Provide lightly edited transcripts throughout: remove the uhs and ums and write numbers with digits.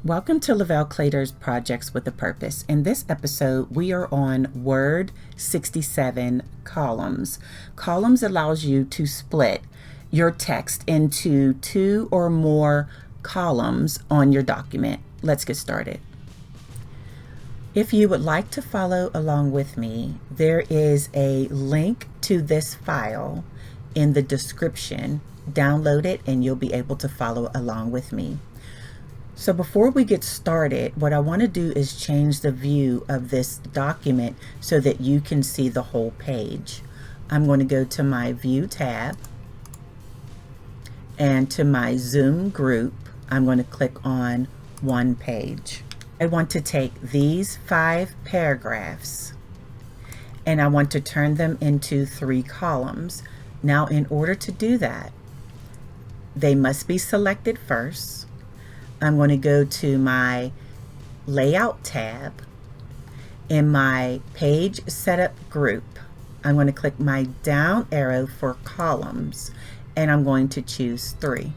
Welcome to Lavel Claytor's Projects with a Purpose. In this episode, we are on Word 67 columns. Columns allows you to split your text into two or more columns on your document. Let's get started. If you would like to follow along with me, there is a link to this file in the description. Download it and you'll be able to follow along with me. So before we get started, what I want to do is change the view of this document so that you can see the whole page. I'm going to go to my View tab, and to my Zoom group, I'm going to click on One Page. I want to take these 5 paragraphs and I want to turn them into 3 columns. Now, in order to do that, they must be selected first. I'm going to go to my Layout tab. In my Page Setup group, I'm going to click my down arrow for columns, and I'm going to choose 3.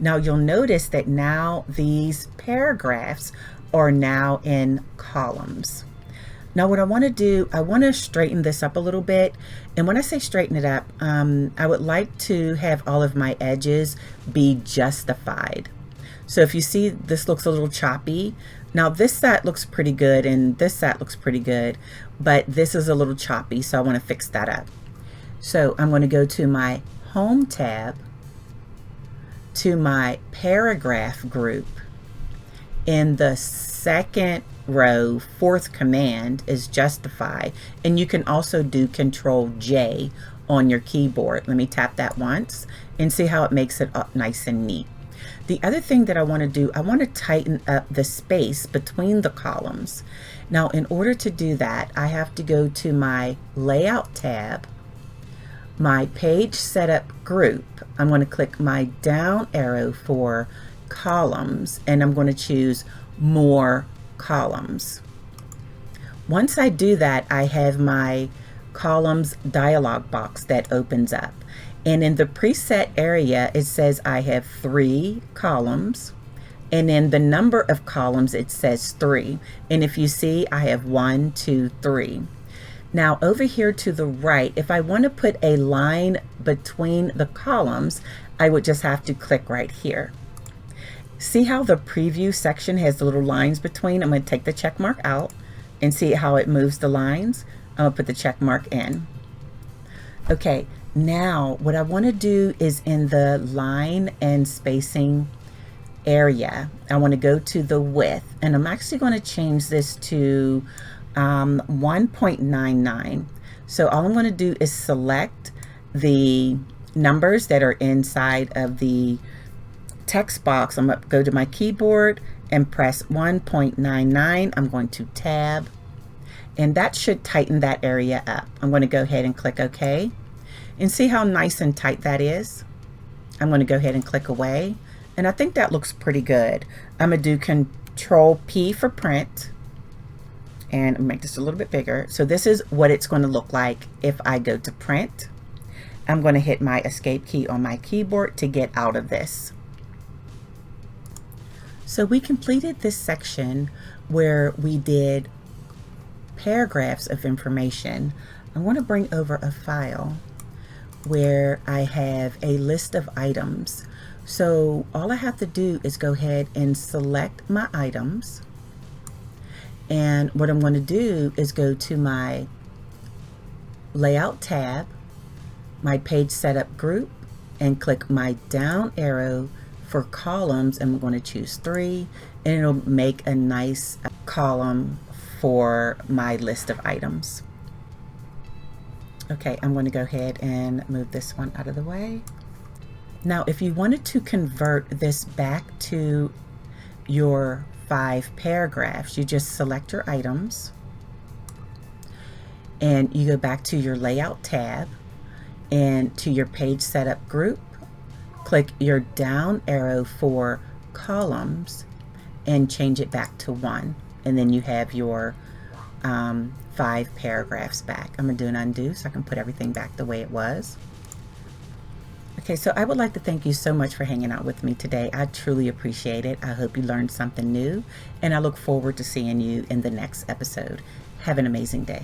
Now you'll notice that now these paragraphs are now in columns. Now what I want to do, I want to straighten this up a little bit. And when I say straighten it up, I would like to have all of my edges be justified. So if you see this looks a little choppy, now this side looks pretty good and this side looks pretty good, but this is a little choppy, so I want to fix that up. So I'm going to go to my Home tab, to my Paragraph group. In the second row, 4th command is Justify, and you can also do Control J on your keyboard. Let me tap that once and see how it makes it up nice and neat. The other thing that I want to do, I want to tighten up the space between the columns. Now, in order to do that, I have to go to my Layout tab, my Page Setup group. I'm going to click my down arrow for columns, and I'm going to choose More Columns. Once I do that, I have my columns dialog box that opens up. And in the preset area, it says I have 3 columns. And in the number of columns, it says 3. And if you see, I have 1, 2, 3. Now over here to the right, if I want to put a line between the columns, I would just have to click right here. See how the preview section has the little lines between? I'm going to take the check mark out and see how it moves the lines. I'm going to put the check mark in. Okay. Now, what I want to do is in the line and spacing area, I want to go to the width, and I'm actually going to change this to 1.99. So all I'm going to do is select the numbers that are inside of the text box. I'm going to go to my keyboard and press 1.99. I'm going to tab, and that should tighten that area up. I'm going to go ahead and click OK. And see how nice and tight that is? I'm going to go ahead and click away. And I think that looks pretty good. I'm going to do Control P for print. And make this a little bit bigger. So this is what it's going to look like if I go to print. I'm going to hit my escape key on my keyboard to get out of this. So we completed this section where we did paragraphs of information. I want to bring over a file where I have a list of items. So all I have to do is go ahead and select my items. And what I'm going to do is go to my Layout tab, my Page Setup group, and click my down arrow for columns. And I'm going to choose 3, and it'll make a nice column for my list of items. Okay, I'm going to go ahead and move this one out of the way. Now, if you wanted to convert this back to your 5 paragraphs, you just select your items and you go back to your Layout tab and to your Page Setup group, click your down arrow for columns and change it back to 1. And then you have your 5 paragraphs back. I'm going to do an undo so I can put everything back the way it was. Okay, so I would like to thank you so much for hanging out with me today. I truly appreciate it. I hope you learned something new, and I look forward to seeing you in the next episode. Have an amazing day.